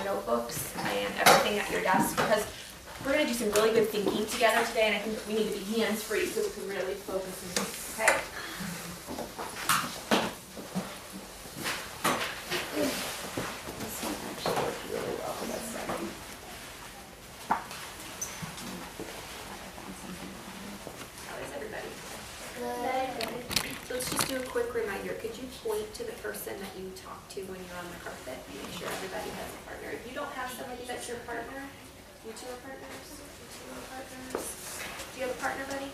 your notebooks and everything at your desk, because we're going to do some really good thinking together today, and I think we need to be hands-free so we can really focus. Okay? This one actually worked really well. Let's see. How is everybody? Good. So let's just do a quick reminder. Could you point to the person that you talk to when you're on the carpet? Make sure everybody has a partner. If you don't have somebody that's your partner, you two are partners? You two are partners? Do you have a partner, buddy?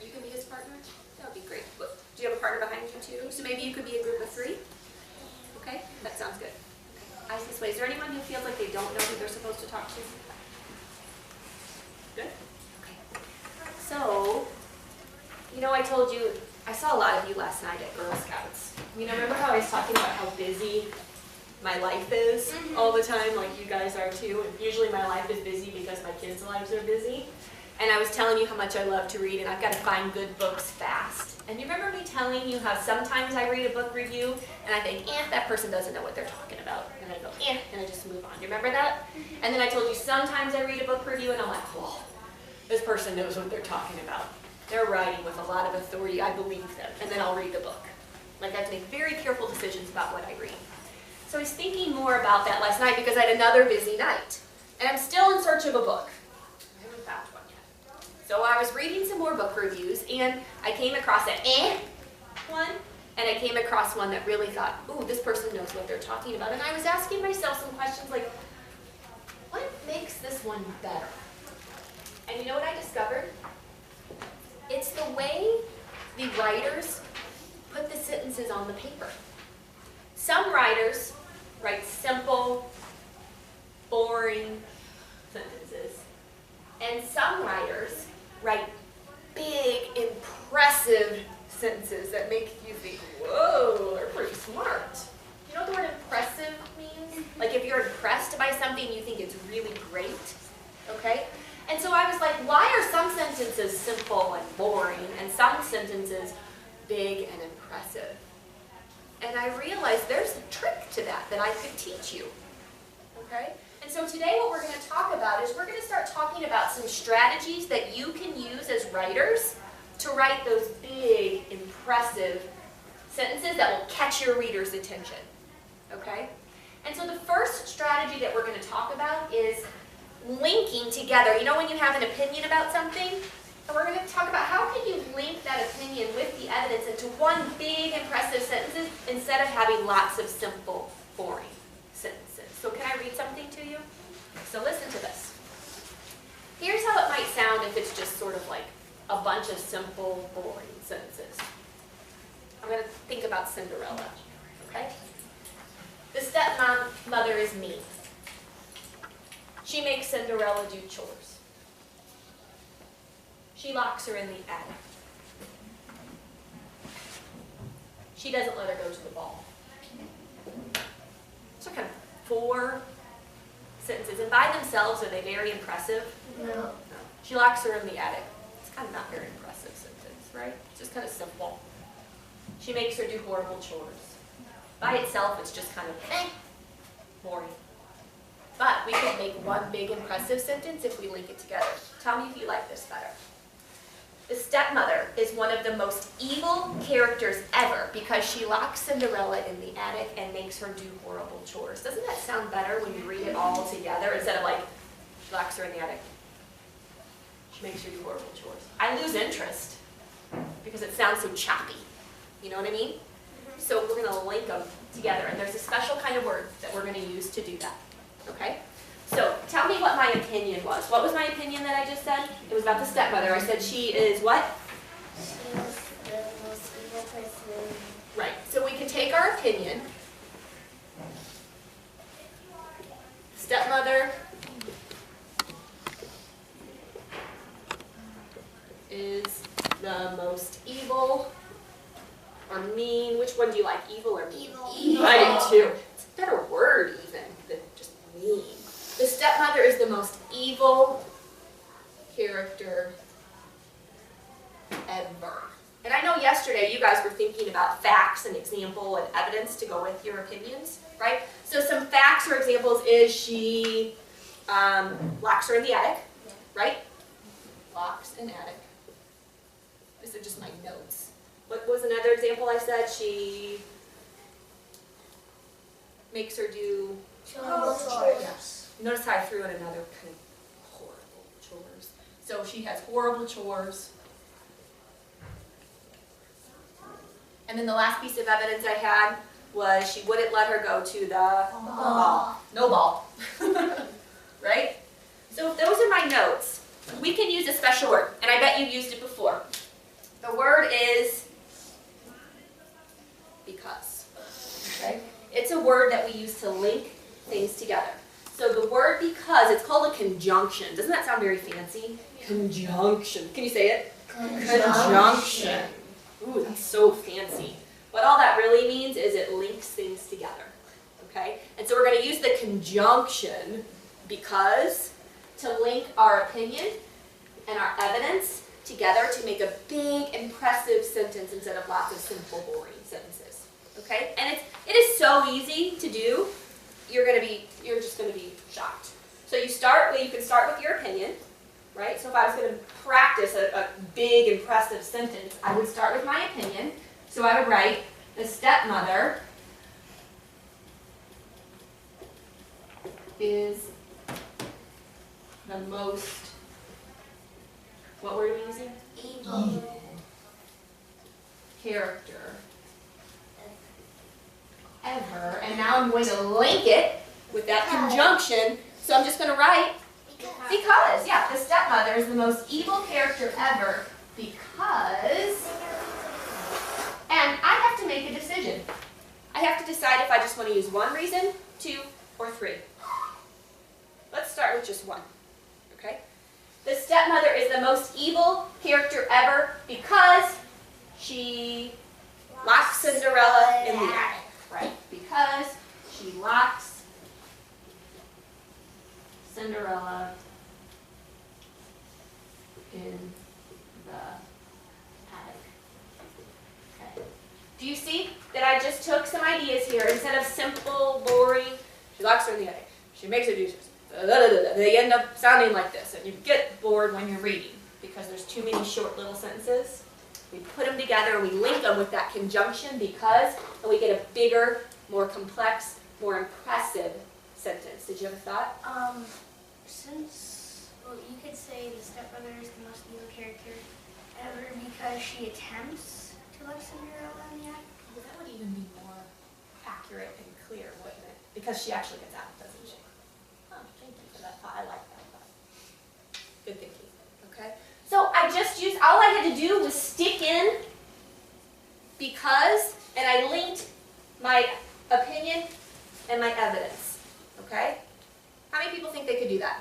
You can be his partner? That would be great. Look, do you have a partner behind you too? So maybe you could be a group of 3? Okay, that sounds good. Okay. Eyes this way. Is there anyone who feels like they don't know who they're supposed to talk to? Good? Okay. So, you know, I told you, I saw a lot of you last night at Girl Scouts. You know, remember how I was talking about how busy my life is all the time, like you guys are too? And usually my life is busy because my kids' lives are busy. And I was telling you how much I love to read, and I've got to find good books fast. And you remember me telling you how sometimes I read a book review, and I think, that person doesn't know what they're talking about. And I go, and I just move on. You remember that? And then I told you sometimes I read a book review, and I'm like, oh, this person knows what they're talking about. They're writing with a lot of authority. I believe them. And then I'll read the book. Like, I have to make very careful decisions about what I read. So I was thinking more about that last night because I had another busy night. And I'm still in search of a book. I haven't found one yet. So I was reading some more book reviews, and I came across an one, and I came across one that really thought, ooh, this person knows what they're talking about. And I was asking myself some questions like, what makes this one better? And you know what I discovered? It's the way the writers put the sentences on the paper. Some writers write simple, boring sentences. And some writers write big, impressive sentences that make you think, whoa, they're pretty smart. You know what the word impressive means? Like if you're impressed by something, you think it's really great, okay? And so I was like, why are some sentences simple and boring and some sentences big and impressive? And I realized there's a trick to that I could teach you, okay? And so today what we're going to talk about is we're going to start talking about some strategies that you can use as writers to write those big, impressive sentences that will catch your reader's attention, okay? And so the first strategy that we're going to talk about is linking together. You know when you have an opinion about something? And we're going to talk about how can you link that opinion with the evidence into one big, impressive sentence instead of having lots of simple, boring sentences. So can I read something to you? So listen to this. Here's how it might sound if it's just sort of like a bunch of simple, boring sentences. I'm going to think about Cinderella, okay? The stepmother is mean. She makes Cinderella do chores. She locks her in the attic. She doesn't let her go to the ball. So kind of 4 sentences. And by themselves, are they very impressive? No. She locks her in the attic. It's kind of not very impressive sentence, right? It's just kind of simple. She makes her do horrible chores. By itself, it's just kind of boring. But we can make one big impressive sentence if we link it together. Tell me if you like this better. The stepmother is one of the most evil characters ever because she locks Cinderella in the attic and makes her do horrible chores. Doesn't that sound better when you read it all together instead of like, she locks her in the attic, she makes her do horrible chores? I lose interest because it sounds so choppy. You know what I mean? So we're going to link them together, and there's a special kind of word that we're going to use to do that. Okay? So tell me what my opinion was. What was my opinion that I just said? It was about the stepmother. I said she is what? She is the most evil person. Right. So we can take our opinion. Stepmother is the most evil or mean. Which one do you like? Evil or mean? Evil. I do too. It's a better word even than just mean. The stepmother is the most evil character ever. And I know yesterday you guys were thinking about facts and example and evidence to go with your opinions, right? So some facts or examples is she locks her in the attic, right? Locks in attic. These are just my notes. What was another example I said? She makes her do chores. Notice how I threw in another kind of horrible chores. So she has horrible chores. And then the last piece of evidence I had was she wouldn't let her go to the ball. No ball. Right? So if those are my notes, we can use a special word. And I bet you've used it before. The word is because. Okay? It's a word that we use to link things together. So the word because, it's called a conjunction. Doesn't that sound very fancy? Conjunction. Can you say it? Conjunction. Ooh, that's so fancy. What all that really means is it links things together. Okay? And so we're going to use the conjunction because to link our opinion and our evidence together to make a big, impressive sentence instead of lots of simple, boring sentences. Okay? And it is so easy to do. You're just going to be shocked. So you can start with your opinion, right? So if I was going to practice a big, impressive sentence, I would start with my opinion. So I would write, the stepmother is the most, what word are we using? Evil. Character ever. And now I'm going to link it with that conjunction. So I'm just going to write because, yeah, the stepmother is the most evil character ever because, and I have to make a decision. I have to decide if I just want to use one reason, two, or three. Let's start with just one, okay? The stepmother is the most evil character ever because she locks Cinderella in the attic, right? Because she locks Cinderella in the attic. Okay. Do you see that I just took some ideas here instead of simple, boring, she locks her in the attic, she makes her do this. They end up sounding like this, and you get bored when you're reading because there's too many short little sentences. We put them together and we link them with that conjunction because, and we get a bigger, more complex, more impressive sentence. Did you have a thought? You could say the stepmother is the most evil character ever because she attempts to lock Cinderella in the attic. Well, that would even be more accurate and clear, wouldn't it? Because she actually gets out, doesn't she? Oh, thank you for that thought. I like that thought. Good thinking. Okay? So I just used, all I had to do was stick in because, and I linked my opinion and my evidence. Okay? How many people think they could do that?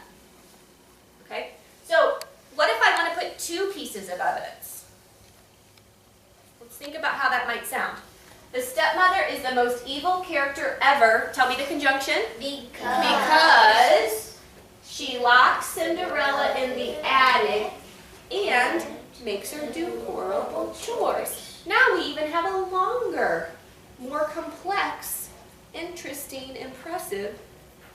Okay? So what if I want to put two pieces of evidence? Let's think about how that might sound. The stepmother is the most evil character ever. Tell me the conjunction. Because she locks Cinderella in the attic and makes her do horrible chores. Now we even have a longer, more complex, interesting, impressive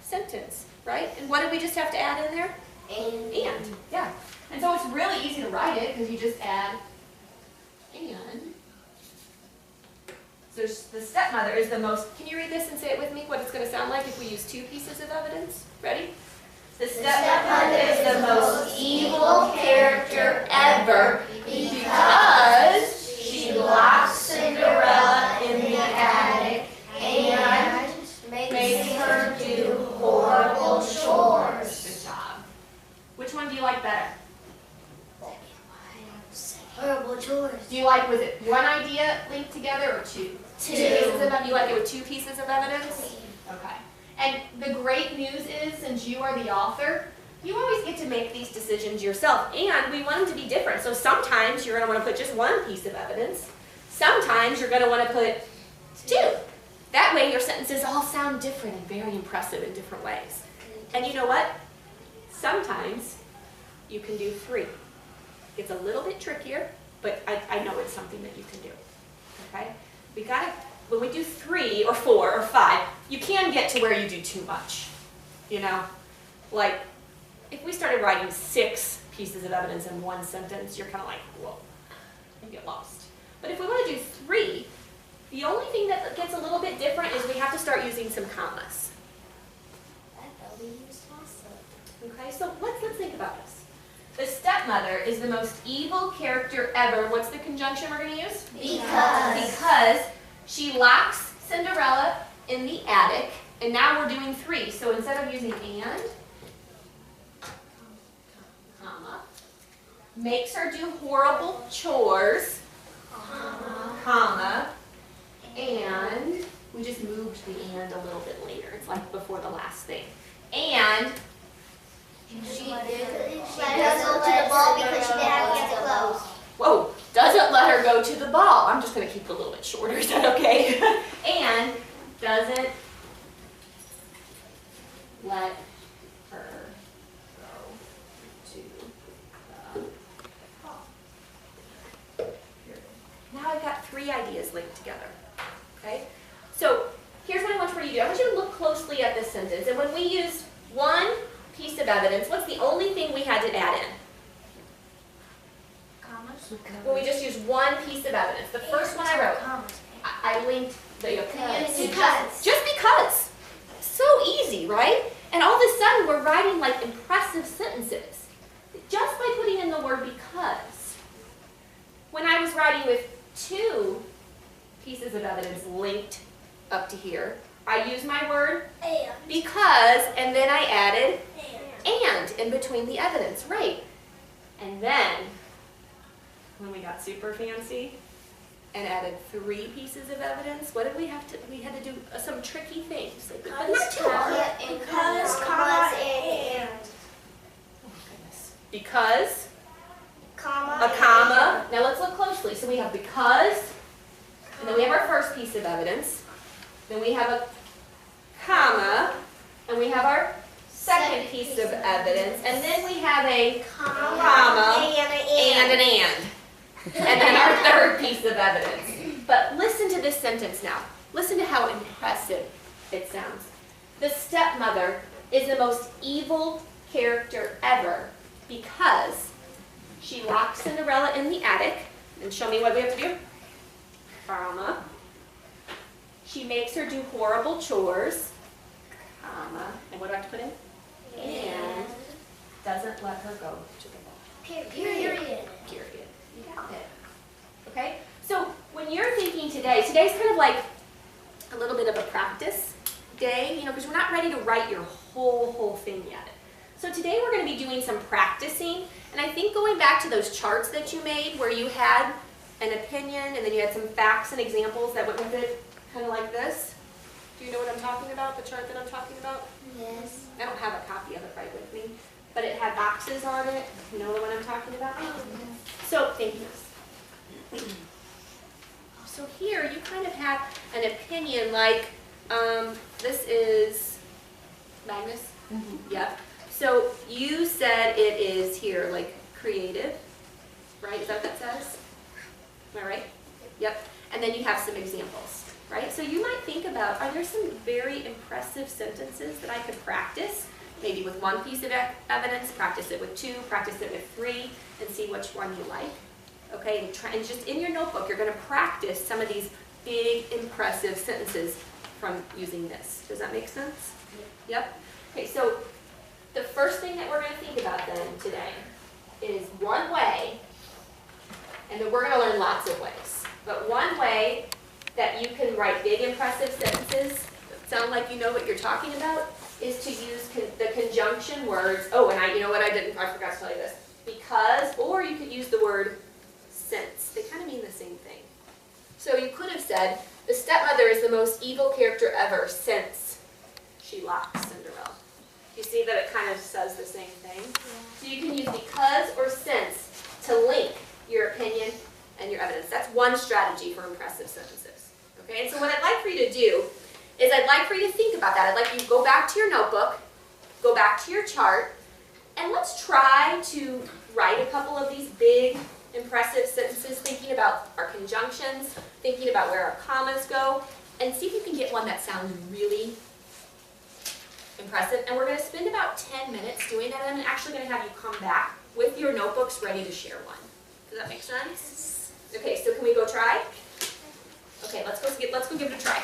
sentence, right? And what did we just have to add in there? And. Yeah. And so it's really easy to write it because you just add and. So the stepmother is the most, can you read this and say it with me, what it's going to sound like if we use two pieces of evidence? Ready? The stepmother is the most evil character ever because she locks Cinderella in the attic and makes her do horrible chores. Good job. Which one do you like better? Horrible chores. Do you like, was it one idea linked together or two? Two pieces of evidence. You like it with two pieces of evidence? Okay. And the great news is, since you are the author, you always get to make these decisions yourself. And we want them to be different. So sometimes you're going to want to put just one piece of evidence. Sometimes you're going to want to put two. That way your sentences all sound different and very impressive in different ways. And you know what? Sometimes you can do three. It's a little bit trickier, but I know it's something that you can do. Okay? We gotta when we do 3 or 4 or 5, you can get to where you do too much, you know? Like, if we started writing 6 pieces of evidence in one sentence, you're kind of like, whoa, you get lost. But if we want to do 3, the only thing that gets a little bit different is we have to start using some commas. That we used also. Okay, so let's think about this. The stepmother is the most evil character ever. What's the conjunction we're going to use? Because she locks Cinderella in the attic, and now we're doing 3. So instead of using and, comma, makes her do horrible chores, comma, and we just moved the and a little bit later. It's like before the last thing. And She let her go to the ball because she didn't have hands closed. whoa, doesn't let her go to the ball. I'm just going to keep it a little bit shorter. Is that okay? And doesn't let her go to the ball. Now I've got 3 ideas linked together. Okay? So here's what I want for you to do. I want you to look closely at this sentence. And when we used one piece of evidence, what's the only thing we had to add in? Commas. Well, we just used one piece of evidence. The first one I wrote, Commas. I linked the opinion to Because. just because. So easy, right? And all of a sudden we're writing like impressive sentences just by putting in the word because. When I was writing with 2 pieces of evidence linked up to here, I used my word And. because, and then I added and in between the evidence, right? And then, when we got super fancy and added 3 pieces of evidence, what did we have to, we had to do some tricky things. Like, but not too hard. Because, comma, and. Oh my goodness. Because, Comma. a comma. Now let's look closely. So we have because, and then we have our first piece of evidence. Then we have a comma, and we have our second piece of evidence, and then we have a comma, and an and then our third piece of evidence. But listen to this sentence now. Listen to how impressive it sounds. The stepmother is the most evil character ever because she locks Cinderella in the attic, and show me what we have to do. Comma. She makes her do horrible chores, comma, and what do I have to put in? And doesn't let her go to the ball. Period. Period. You got it. Okay? So when you're thinking today's kind of like a little bit of a practice day, you know, because we're not ready to write your whole thing yet. So today we're going to be doing some practicing, and I think going back to those charts that you made where you had an opinion and then you had some facts and examples that went with it, kind of like this. Do you know what I'm talking about, the chart that I'm talking about? Yes. I don't have a copy of it right with me, but it had boxes on it. You know the one I'm talking about? So, thank you. So here, you kind of have an opinion like, this is Magnus? Yep. So, you said it is here, like, creative, right? Is that what that says? Am I right? Yep. And then you have some examples. Right? So you might think about, are there some very impressive sentences that I could practice? Maybe with 1 piece of evidence, practice it with 2, practice it with 3, and see which one you like. Okay, and just in your notebook, you're going to practice some of these big, impressive sentences from using this. Does that make sense? Yep. Okay, so the first thing that we're going to think about then today is one way, and then we're going to learn lots of ways, but one way that you can write big, impressive sentences that sound like you know what you're talking about is to use the conjunction words. Oh, and you know what I forgot to tell you this. Because, or you could use the word since. They kind of mean the same thing. So you could have said, the stepmother is the most evil character ever since she locks Cinderella. You see that it kind of says the same thing? Yeah. So you can use because or since to link your opinion and your evidence. That's one strategy for impressive sentences. Okay, and so what I'd like for you to do is I'd like for you to think about that. I'd like you to go back to your notebook, go back to your chart, and let's try to write a couple of these big, impressive sentences, thinking about our conjunctions, thinking about where our commas go, and see if you can get one that sounds really impressive. And we're going to spend about 10 minutes doing that, and I'm actually going to have you come back with your notebooks ready to share one. Does that make sense? Okay, so can we go try? Okay, let's go give it a try.